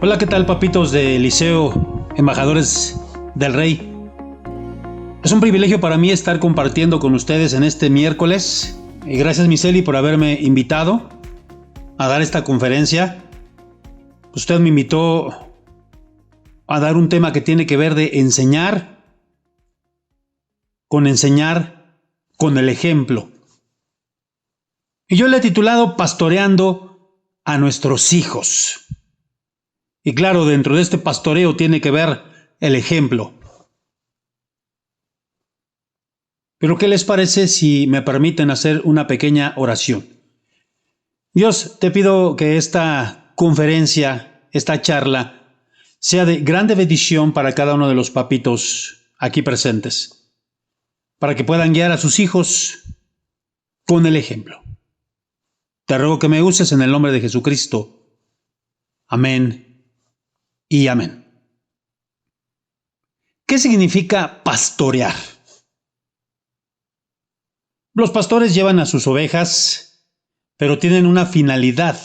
Hola, ¿qué tal, papitos de Liceo, embajadores del Rey? Es un privilegio para mí estar compartiendo con ustedes en este miércoles. Y gracias, Miseli, por haberme invitado a dar esta conferencia. Usted me invitó a dar un tema que tiene que ver de enseñar con el ejemplo. Y yo le he titulado Pastoreando a nuestros hijos. Y claro, dentro de este pastoreo tiene que ver el ejemplo. Pero ¿qué les parece si me permiten hacer una pequeña oración? Dios, te pido que esta conferencia, esta charla, sea de grande bendición para cada uno de los papitos aquí presentes, para que puedan guiar a sus hijos con el ejemplo. Te ruego que me uses en el nombre de Jesucristo. Amén y amén. ¿Qué significa pastorear? Los pastores llevan a sus ovejas, pero tienen una finalidad.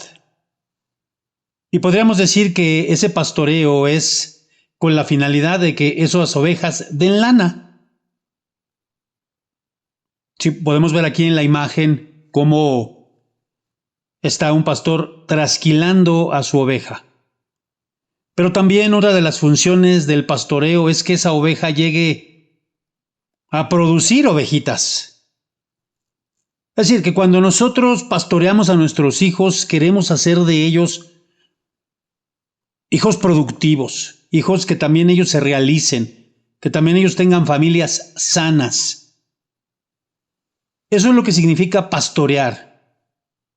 Y podríamos decir que ese pastoreo es con la finalidad de que esas ovejas den lana. Sí, podemos ver aquí en la imagen cómo está un pastor trasquilando a su oveja. Pero también otra de las funciones del pastoreo es que esa oveja llegue a producir ovejitas. Es decir, que cuando nosotros pastoreamos a nuestros hijos, queremos hacer de ellos hijos productivos, hijos que también ellos se realicen, que también ellos tengan familias sanas. Eso es lo que significa pastorear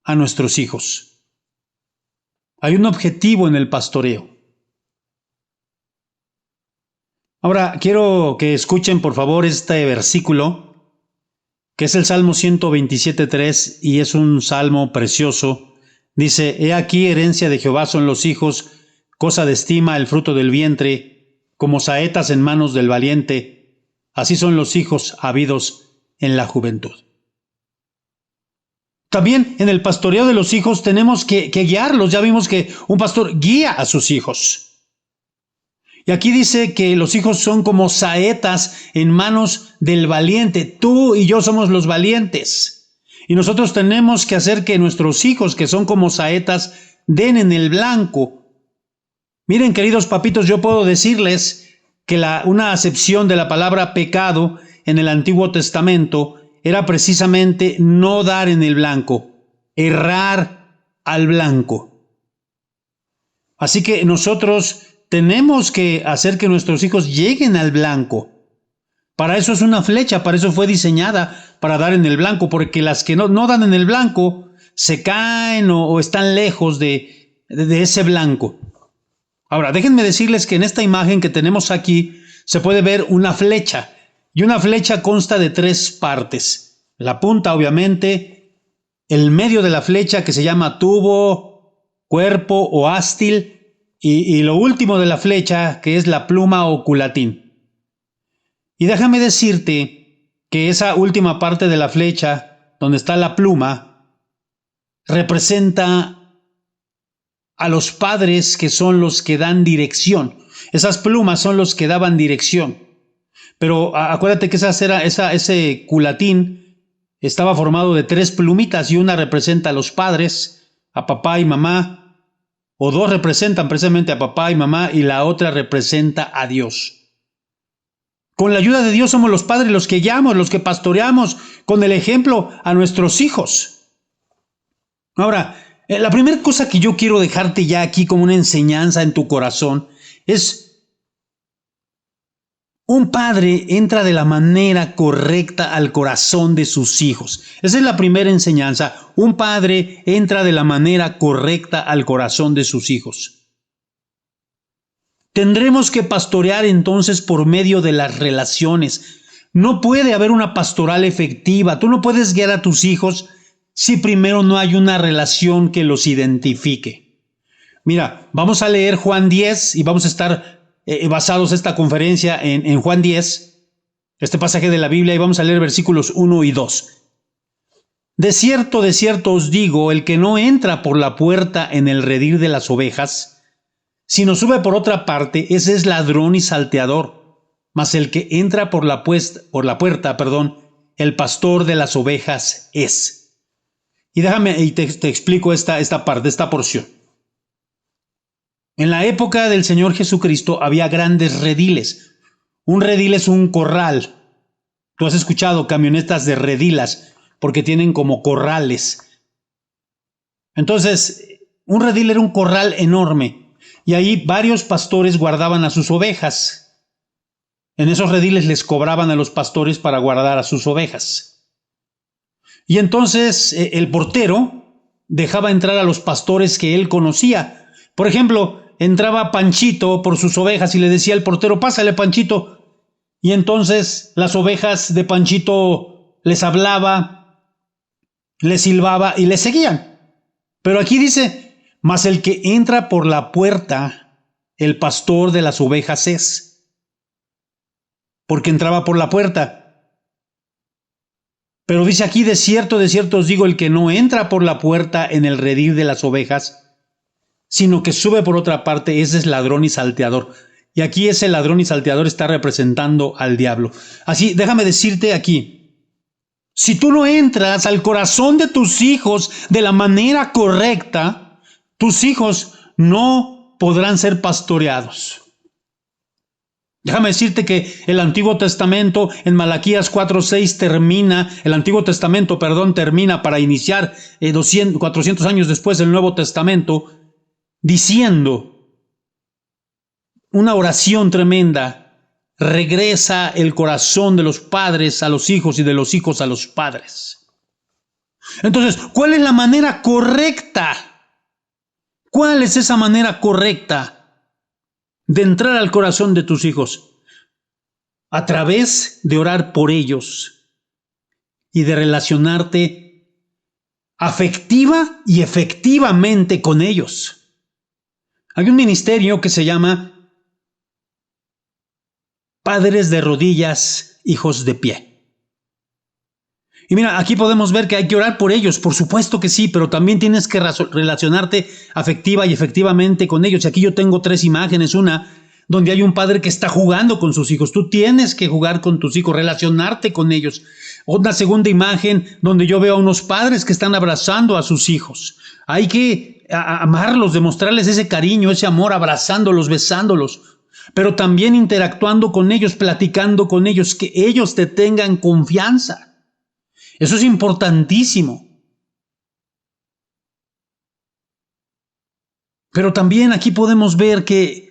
a nuestros hijos. Hay un objetivo en el pastoreo. Ahora, quiero que escuchen por favor este versículo, que es el Salmo 127:3, y es un salmo precioso. Dice: He aquí, herencia de Jehová son los hijos, cosa de estima el fruto del vientre, como saetas en manos del valiente, así son los hijos habidos en la juventud. También en el pastoreo de los hijos tenemos que guiarlos. Ya vimos que un pastor guía a sus hijos. Y aquí dice que los hijos son como saetas en manos del valiente. Tú y yo somos los valientes. Y nosotros tenemos que hacer que nuestros hijos, que son como saetas, den en el blanco. Miren, queridos papitos, yo puedo decirles que una acepción de la palabra pecado en el Antiguo Testamento era precisamente no dar en el blanco, errar al blanco. Así que nosotros tenemos que hacer que nuestros hijos lleguen al blanco. Para eso es una flecha, para eso fue diseñada, para dar en el blanco, porque las que no dan en el blanco se caen o están lejos de ese blanco. Ahora, déjenme decirles que en esta imagen que tenemos aquí se puede ver una flecha, y una flecha consta de 3 partes. La punta, obviamente, el medio de la flecha, que se llama tubo, cuerpo o ástil, y lo último de la flecha, que es la pluma o culatín. Y déjame decirte que esa última parte de la flecha, donde está la pluma, representa a los padres, que son los que dan dirección. Esas plumas son los que daban dirección. Pero acuérdate que ese culatín estaba formado de 3 plumitas, y una representa a los padres, a papá y mamá, o 2 representan precisamente a papá y mamá, y la otra representa a Dios. Con la ayuda de Dios somos los padres los que guiamos, los que pastoreamos con el ejemplo a nuestros hijos. Ahora, la primera cosa que yo quiero dejarte ya aquí como una enseñanza en tu corazón es: un padre entra de la manera correcta al corazón de sus hijos. Esa es la primera enseñanza. Un padre entra de la manera correcta al corazón de sus hijos. Tendremos que pastorear entonces por medio de las relaciones. No puede haber una pastoral efectiva. Tú no puedes guiar a tus hijos si primero no hay una relación que los identifique. Mira, vamos a leer Juan 10 y vamos a estar basados esta conferencia en Juan 10, este pasaje de la Biblia, y vamos a leer versículos 1 y 2. De cierto os digo, el que no entra por la puerta en el redil de las ovejas, sino sube por otra parte, ese es ladrón y salteador. Mas el que entra por la puerta, el pastor de las ovejas es. Y déjame, y te explico esta parte, esta porción. En la época del Señor Jesucristo había grandes rediles. Un redil es un corral. Tú has escuchado camionetas de redilas, porque tienen como corrales. Entonces, un redil era un corral enorme, y ahí varios pastores guardaban a sus ovejas. En esos rediles les cobraban a los pastores para guardar a sus ovejas. Y entonces el portero dejaba entrar a los pastores que él conocía. Por ejemplo, entraba Panchito por sus ovejas y le decía al portero, pásale Panchito. Y entonces las ovejas de Panchito les hablaba, les silbaba y les seguían. Pero aquí dice, mas el que entra por la puerta, el pastor de las ovejas es. Porque entraba por la puerta. Pero dice aquí, de cierto os digo, el que no entra por la puerta en el redil de las ovejas, sino que sube por otra parte, ese es ladrón y salteador. Y aquí ese ladrón y salteador está representando al diablo. Así, déjame decirte aquí, si tú no entras al corazón de tus hijos de la manera correcta, tus hijos no podrán ser pastoreados. Déjame decirte que el Antiguo Testamento en Malaquías 4:6 termina para iniciar 400 años después el Nuevo Testamento, diciendo una oración tremenda: regresa el corazón de los padres a los hijos y de los hijos a los padres. Entonces, ¿cuál es la manera correcta? ¿Cuál es esa manera correcta de entrar al corazón de tus hijos? A través de orar por ellos y de relacionarte afectiva y efectivamente con ellos. Hay un ministerio que se llama Padres de Rodillas, Hijos de Pie. Y mira, aquí podemos ver que hay que orar por ellos, por supuesto que sí, pero también tienes que relacionarte afectiva y efectivamente con ellos. Y aquí yo tengo 3 imágenes, una donde hay un padre que está jugando con sus hijos. Tú tienes que jugar con tus hijos, relacionarte con ellos. Otra segunda imagen donde yo veo a unos padres que están abrazando a sus hijos. Hay que amarlos, demostrarles ese cariño, ese amor, abrazándolos, besándolos, pero también interactuando con ellos, platicando con ellos, que ellos te tengan confianza. Eso es importantísimo. Pero también aquí podemos ver que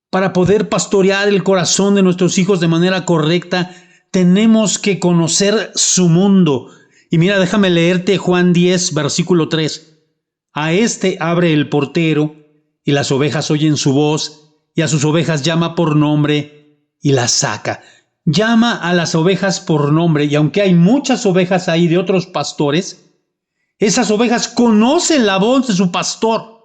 para poder pastorear el corazón de nuestros hijos de manera correcta, tenemos que conocer su mundo. Y mira, déjame leerte Juan 10, versículo 3. A este abre el portero, y las ovejas oyen su voz, y a sus ovejas llama por nombre, y las saca. Llama a las ovejas por nombre, y aunque hay muchas ovejas ahí de otros pastores, esas ovejas conocen la voz de su pastor.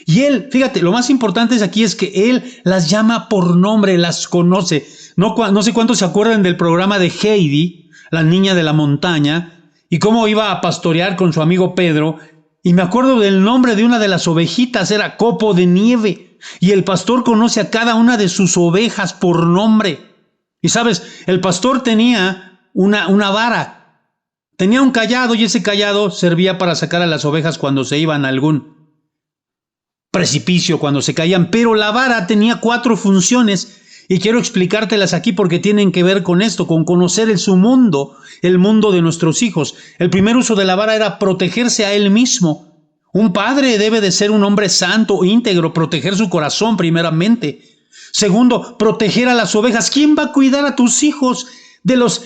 Y él, fíjate, lo más importante aquí es que él las llama por nombre, las conoce. No sé cuántos se acuerdan del programa de Heidi, la niña de la montaña, y cómo iba a pastorear con su amigo Pedro. Y me acuerdo del nombre de una de las ovejitas, era Copo de Nieve. Y el pastor conoce a cada una de sus ovejas por nombre. Y sabes, el pastor tenía una vara, tenía un cayado, y ese cayado servía para sacar a las ovejas cuando se iban a algún precipicio, cuando se caían. Pero la vara tenía 4 funciones, y quiero explicártelas aquí porque tienen que ver con esto, con conocer su mundo, el mundo de nuestros hijos. El primer uso de la vara era protegerse a él mismo. Un padre debe de ser un hombre santo, íntegro, proteger su corazón primeramente. Segundo, proteger a las ovejas. ¿Quién va a cuidar a tus hijos de las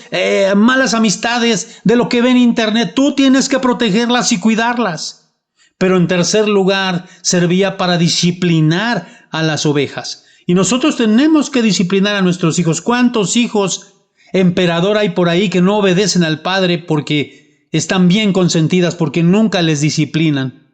malas amistades, de lo que ven en internet? Tú tienes que protegerlas y cuidarlas. Pero en tercer lugar, servía para disciplinar a las ovejas. Y nosotros tenemos que disciplinar a nuestros hijos. ¿Cuántos hijos emperador hay por ahí que no obedecen al padre porque están bien consentidas, porque nunca les disciplinan?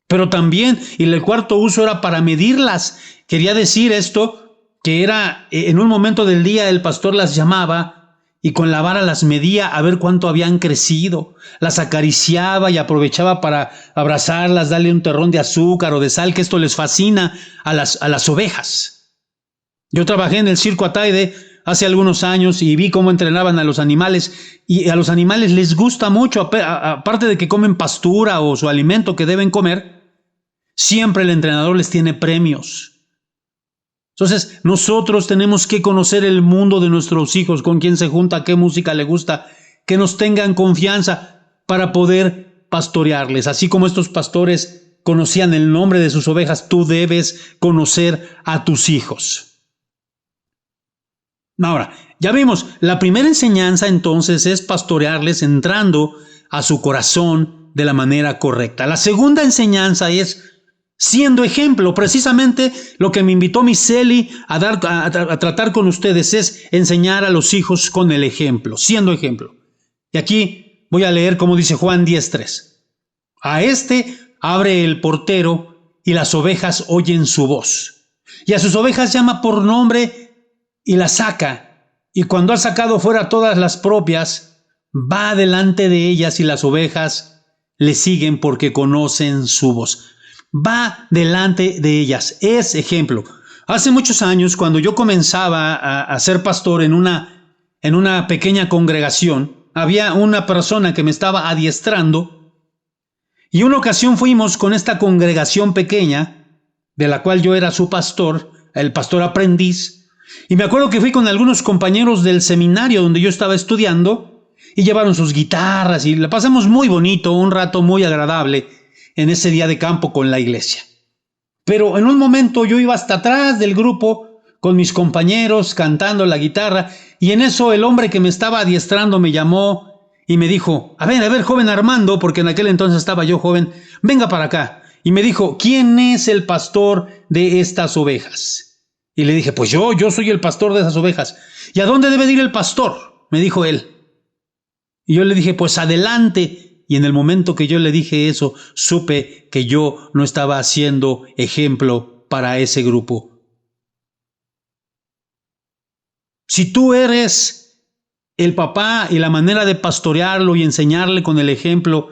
Pero también, y el cuarto uso era para medirlas. Quería decir esto, que era en un momento del día el pastor las llamaba y con la vara las medía a ver cuánto habían crecido. Las acariciaba y aprovechaba para abrazarlas, darle un terrón de azúcar o de sal, que esto les fascina a las ovejas. Yo trabajé en el circo Ataide hace algunos años y vi cómo entrenaban a los animales, y a los animales les gusta mucho, aparte de que comen pastura o su alimento que deben comer, siempre el entrenador les tiene premios. Entonces, nosotros tenemos que conocer el mundo de nuestros hijos, con quién se junta, qué música le gusta, que nos tengan confianza para poder pastorearles. Así como estos pastores conocían el nombre de sus ovejas, tú debes conocer a tus hijos. Ahora, ya vimos, la primera enseñanza entonces es pastorearles entrando a su corazón de la manera correcta. La segunda enseñanza es siendo ejemplo. Precisamente lo que me invitó Miseli a tratar con ustedes es enseñar a los hijos con el ejemplo, siendo ejemplo. Y aquí voy a leer como dice Juan 10:3. A este abre el portero y las ovejas oyen su voz. Y a sus ovejas llama por nombre y las saca. Y cuando ha sacado fuera todas las propias, va delante de ellas y las ovejas le siguen porque conocen su voz. Va delante de ellas, es ejemplo. Hace muchos años, cuando yo comenzaba a ser pastor en una pequeña congregación, había una persona que me estaba adiestrando, y una ocasión fuimos con esta congregación pequeña, de la cual yo era su pastor, el pastor aprendiz, y me acuerdo que fui con algunos compañeros del seminario donde yo estaba estudiando, y llevaron sus guitarras, y la pasamos muy bonito, un rato muy agradable, en ese día de campo con la iglesia. Pero en un momento yo iba hasta atrás del grupo con mis compañeros cantando la guitarra, y en eso el hombre que me estaba adiestrando me llamó y me dijo, a ver, joven Armando, porque en aquel entonces estaba yo joven, venga para acá. Y me dijo, ¿quién es el pastor de estas ovejas? Y le dije, pues yo soy el pastor de esas ovejas. ¿Y a dónde debe ir el pastor? Me dijo él. Y yo le dije, pues adelante. Y en el momento que yo le dije eso, supe que yo no estaba haciendo ejemplo para ese grupo. Si tú eres el papá y la manera de pastorearlo y enseñarle con el ejemplo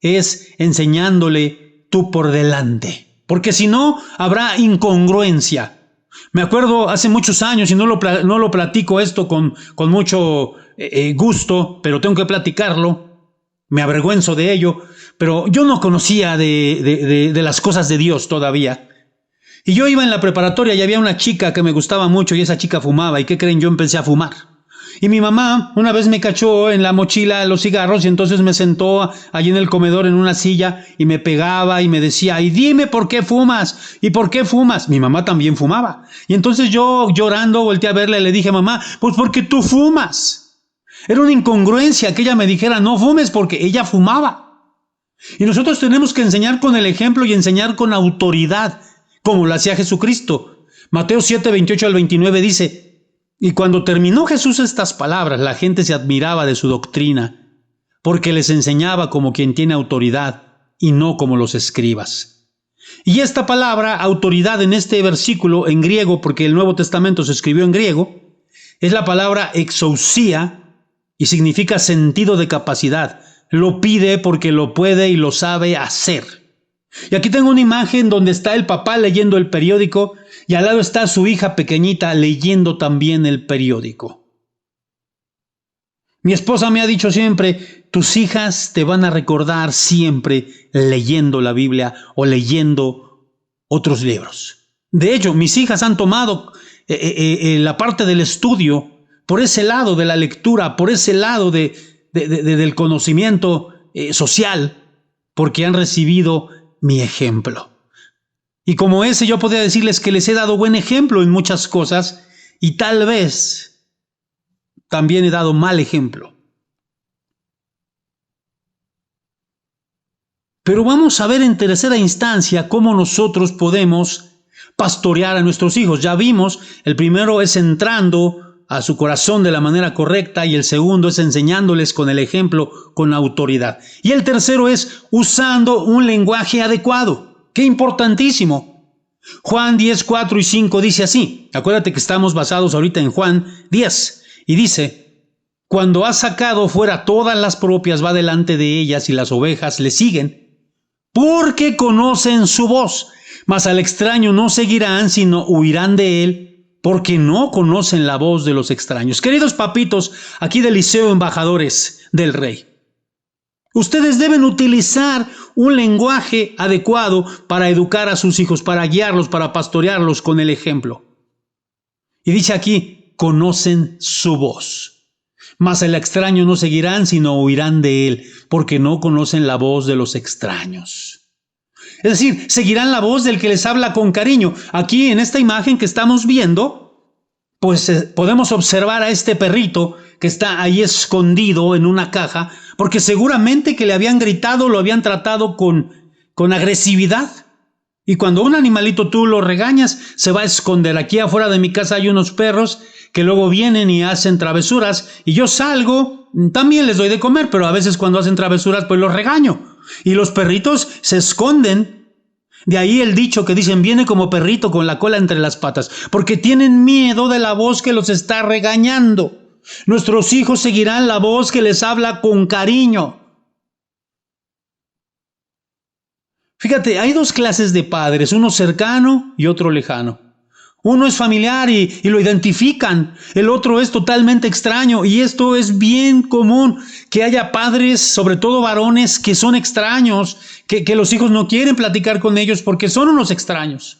es enseñándole tú por delante. Porque si no, habrá incongruencia. Me acuerdo hace muchos años, y no lo platico esto con mucho gusto, pero tengo que platicarlo. Me avergüenzo de ello, pero yo no conocía de las cosas de Dios todavía. Y yo iba en la preparatoria y había una chica que me gustaba mucho y esa chica fumaba. ¿Y qué creen? Yo empecé a fumar. Y mi mamá una vez me cachó en la mochila los cigarros y entonces me sentó allí en el comedor en una silla y me pegaba y me decía, y dime por qué fumas, y por qué fumas. Mi mamá también fumaba. Y entonces yo llorando volteé a verla y le dije, mamá, pues porque tú fumas. Era una incongruencia que ella me dijera, no fumes, porque ella fumaba. Y nosotros tenemos que enseñar con el ejemplo y enseñar con autoridad, como lo hacía Jesucristo. Mateo 7:28-29 dice, y cuando terminó Jesús estas palabras, la gente se admiraba de su doctrina, porque les enseñaba como quien tiene autoridad y no como los escribas. Y esta palabra, autoridad, en este versículo, en griego, porque el Nuevo Testamento se escribió en griego, es la palabra exousia, y significa sentido de capacidad. Lo pide porque lo puede y lo sabe hacer. Y aquí tengo una imagen donde está el papá leyendo el periódico y al lado está su hija pequeñita leyendo también el periódico. Mi esposa me ha dicho siempre, tus hijas te van a recordar siempre leyendo la Biblia o leyendo otros libros. De hecho, mis hijas han tomado la parte del estudio por ese lado de la lectura, por ese lado del conocimiento social, porque han recibido mi ejemplo. Y como ese yo podría decirles que les he dado buen ejemplo en muchas cosas y tal vez también he dado mal ejemplo. Pero vamos a ver en tercera instancia cómo nosotros podemos pastorear a nuestros hijos. Ya vimos, el primero es entrando a su corazón de la manera correcta y el segundo es enseñándoles con el ejemplo, con autoridad. Y el tercero es usando un lenguaje adecuado. ¡Qué importantísimo! Juan 10, 4 y 5 dice así. Acuérdate que estamos basados ahorita en Juan 10 y dice, Cuando ha sacado fuera todas las propias, va delante de ellas y las ovejas le siguen, porque conocen su voz. Mas al extraño no seguirán, sino huirán de él, porque no conocen la voz de los extraños. Queridos papitos, aquí del Liceo Embajadores del Rey, ustedes deben utilizar un lenguaje adecuado para educar a sus hijos, para guiarlos, para pastorearlos con el ejemplo. Y dice aquí, conocen su voz. Mas el extraño no seguirán, sino huirán de él, porque no conocen la voz de los extraños. Es decir, seguirán la voz del que les habla con cariño. Aquí en esta imagen que estamos viendo, pues podemos observar a este perrito que está ahí escondido en una caja, porque seguramente que le habían gritado, lo habían tratado con agresividad. Y cuando un animalito tú lo regañas, se va a esconder. Aquí afuera de mi casa hay unos perros que luego vienen y hacen travesuras, y yo salgo, también les doy de comer, pero a veces cuando hacen travesuras pues los regaño, y los perritos se esconden. De ahí el dicho que dicen, viene como perrito con la cola entre las patas, porque tienen miedo de la voz que los está regañando. Nuestros hijos seguirán la voz que les habla con cariño. Fíjate, hay dos clases de padres, uno cercano y otro lejano. Uno es familiar y lo identifican, el otro es totalmente extraño, y esto es bien común, que haya padres, sobre todo varones, que son extraños, que los hijos no quieren platicar con ellos porque son unos extraños.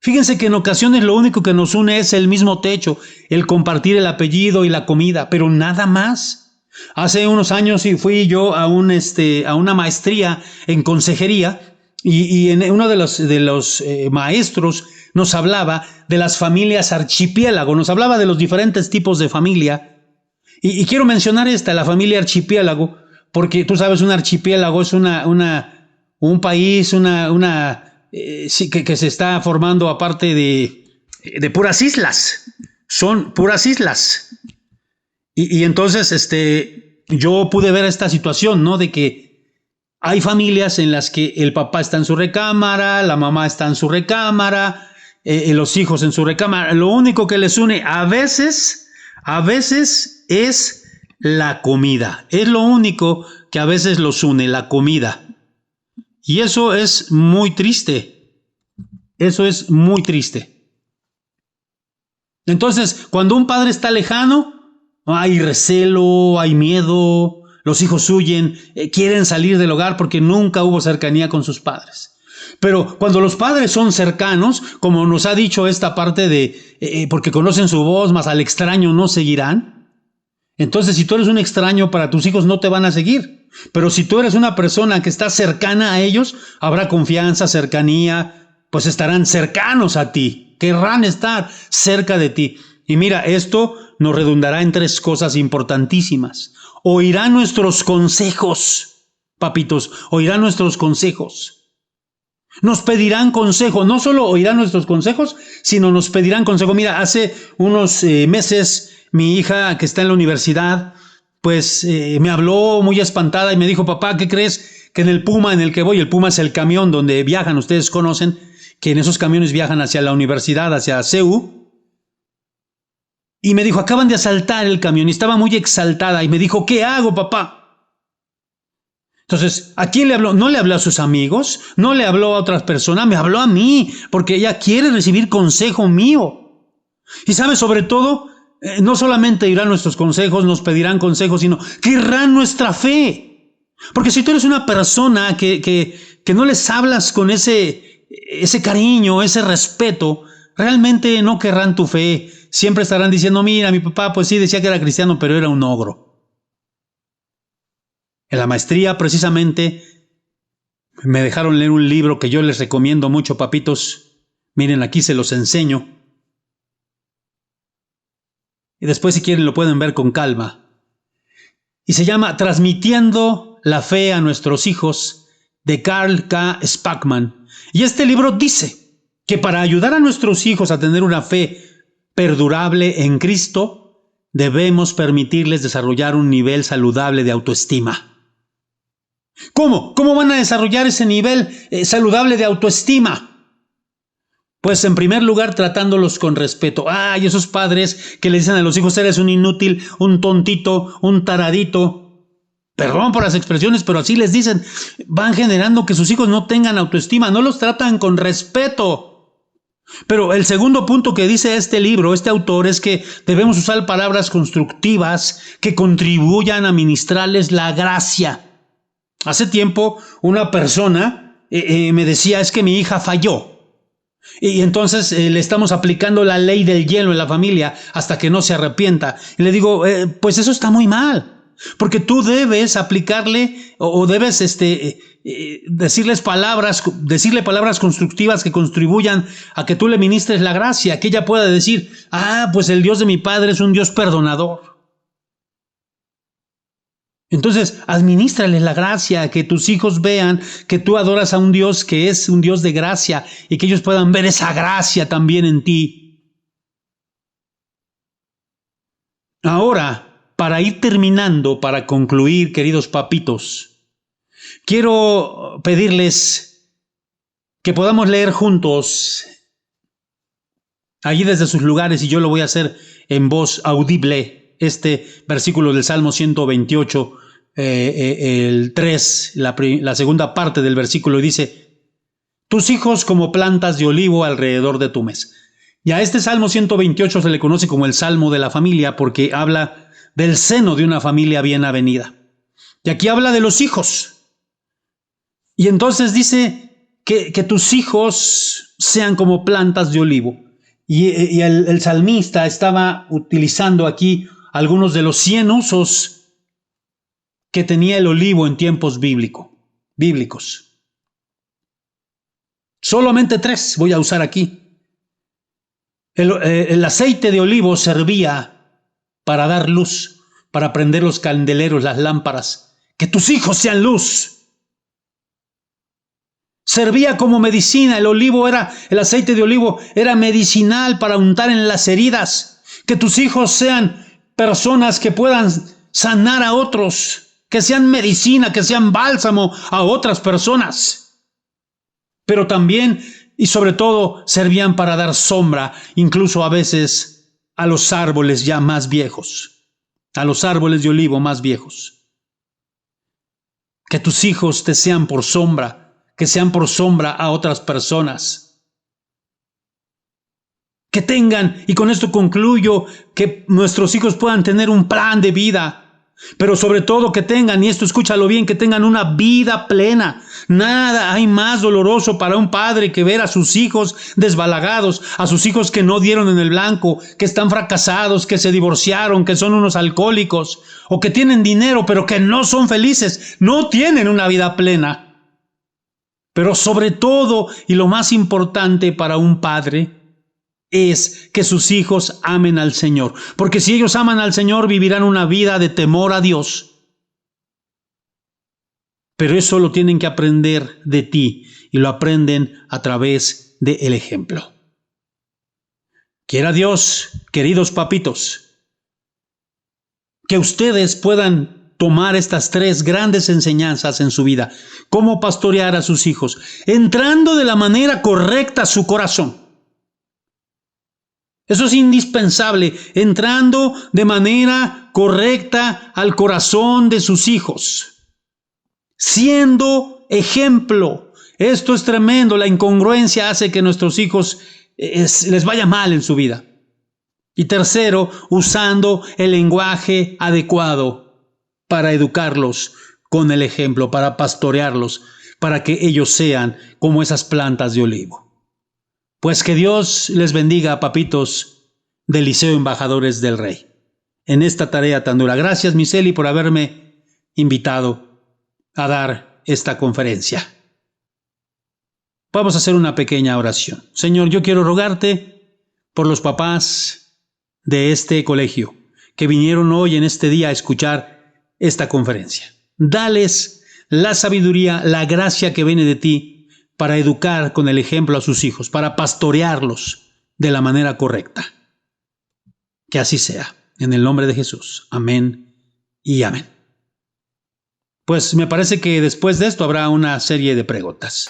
Fíjense que en ocasiones lo único que nos une es el mismo techo, el compartir el apellido y la comida, pero nada más. Hace unos años fui yo a una maestría en consejería, y en uno de los maestros nos hablaba de las familias archipiélago, nos hablaba de los diferentes tipos de familia. Y quiero mencionar la familia archipiélago, porque tú sabes, un archipiélago es un país, que se está formando aparte de puras islas. Son puras islas. Y entonces yo pude ver esta situación, ¿no? De que hay familias en las que el papá está en su recámara, la mamá está en su recámara, los hijos en su recámara. Lo único que les une a veces es la comida. Es lo único que a veces los une, la comida. Y eso es muy triste. Eso es muy triste. Entonces, cuando un padre está lejano, hay recelo, hay miedo. Los hijos huyen, quieren salir del hogar porque nunca hubo cercanía con sus padres. Pero cuando los padres son cercanos, como nos ha dicho esta parte de porque conocen su voz, mas al extraño no seguirán. Entonces, si tú eres un extraño, para tus hijos no te van a seguir. Pero si tú eres una persona que está cercana a ellos, habrá confianza, cercanía, pues estarán cercanos a ti, querrán estar cerca de ti. Y mira, esto nos redundará en tres cosas importantísimas. Oirán nuestros consejos, papitos, oirán nuestros consejos. Nos pedirán consejo, no solo oirán nuestros consejos, sino nos pedirán consejo. Mira, hace unos meses mi hija, que está en la universidad, pues me habló muy espantada y me dijo, papá, ¿qué crees? Que en el Puma en el que voy, el Puma es el camión donde viajan, ustedes conocen, que en esos camiones viajan hacia la universidad, hacia CEU. Y me dijo, acaban de asaltar el camión, y estaba muy exaltada, y me dijo, ¿qué hago, papá? Entonces, ¿a quién le habló? No le habló a sus amigos, no le habló a otras personas, me habló a mí, porque ella quiere recibir consejo mío. Y sabe, sobre todo, no solamente irán nuestros consejos, nos pedirán consejos, sino querrán nuestra fe. Porque si tú eres una persona que no les hablas con ese cariño, ese respeto, realmente no querrán tu fe. Siempre estarán diciendo, mira, mi papá pues sí decía que era cristiano, pero era un ogro. En la maestría, precisamente, me dejaron leer un libro que yo les recomiendo mucho, papitos. Miren, aquí se los enseño. Y después, si quieren, lo pueden ver con calma. Y se llama Transmitiendo la fe a nuestros hijos, de Carl K. Spackman. Y este libro dice que para ayudar a nuestros hijos a tener una fe perdurable en Cristo, debemos permitirles desarrollar un nivel saludable de autoestima. ¿Cómo? ¿Cómo van a desarrollar ese nivel saludable de autoestima? Pues en primer lugar tratándolos con respeto. Ay, esos padres que le dicen a los hijos, eres un inútil, un tontito, un taradito. Perdón por las expresiones, pero así les dicen. Van generando que sus hijos no tengan autoestima, no los tratan con respeto. Pero el segundo punto que dice este libro, este autor, es que debemos usar palabras constructivas que contribuyan a ministrarles la gracia. Hace tiempo una persona me decía, es que mi hija falló. Y entonces le estamos aplicando la ley del hielo en la familia hasta que no se arrepienta. Y le digo, pues eso está muy mal. Porque tú debes aplicarle o debes decirle palabras constructivas que contribuyan a que tú le ministres la gracia, que ella pueda decir, pues el Dios de mi padre es un Dios perdonador. Entonces, administrales la gracia, que tus hijos vean que tú adoras a un Dios que es un Dios de gracia y que ellos puedan ver esa gracia también en ti. Ahora, para ir terminando, para concluir, queridos papitos, quiero pedirles que podamos leer juntos, allí desde sus lugares, y yo lo voy a hacer en voz audible, este versículo del Salmo 128, el 3, la segunda parte del versículo, dice, tus hijos como plantas de olivo alrededor de tu mesa. Y a este Salmo 128 se le conoce como el Salmo de la familia porque habla del seno de una familia bien avenida. Y aquí habla de los hijos. Y entonces dice que tus hijos sean como plantas de olivo. Y el salmista estaba utilizando aquí algunos de los 100 usos que tenía el olivo en tiempos bíblicos. Solamente 3 voy a usar aquí. El aceite de olivo servía para dar luz, para prender los candeleros, las lámparas. Que tus hijos sean luz. Servía como medicina. El aceite de olivo era medicinal para untar en las heridas. Que tus hijos sean personas que puedan sanar a otros, que sean medicina, que sean bálsamo a otras personas. Pero también y sobre todo servían para dar sombra, incluso a veces a los árboles ya más viejos, a los árboles de olivo más viejos. Que tus hijos te sean por sombra, que sean por sombra a otras personas. Que tengan, y con esto concluyo, que nuestros hijos puedan tener un plan de vida, pero sobre todo que tengan, y esto escúchalo bien, que tengan una vida plena. Nada hay más doloroso para un padre que ver a sus hijos desbalagados, a sus hijos que no dieron en el blanco, que están fracasados, que se divorciaron, que son unos alcohólicos, o que tienen dinero pero que no son felices, no tienen una vida plena. Pero sobre todo, y lo más importante para un padre, es que sus hijos amen al Señor. Porque si ellos aman al Señor, vivirán una vida de temor a Dios. Pero eso lo tienen que aprender de ti, y lo aprenden a través del ejemplo. Quiera Dios, queridos papitos, que ustedes puedan tomar estas 3 grandes enseñanzas en su vida. Cómo pastorear a sus hijos, entrando de la manera correcta a su corazón. Eso es indispensable, entrando de manera correcta al corazón de sus hijos, siendo ejemplo. Esto es tremendo, la incongruencia hace que nuestros hijos les vaya mal en su vida. Y tercero, usando el lenguaje adecuado para educarlos con el ejemplo, para pastorearlos, para que ellos sean como esas plantas de olivo. Pues que Dios les bendiga, papitos del Liceo Embajadores del Rey, en esta tarea tan dura. Gracias, Miseli, por haberme invitado a dar esta conferencia. Vamos a hacer una pequeña oración. Señor, yo quiero rogarte por los papás de este colegio que vinieron hoy en este día a escuchar esta conferencia. Dales la sabiduría, la gracia que viene de ti, para educar con el ejemplo a sus hijos, para pastorearlos de la manera correcta. Que así sea, en el nombre de Jesús. Amén y amén. Pues me parece que después de esto habrá una serie de preguntas.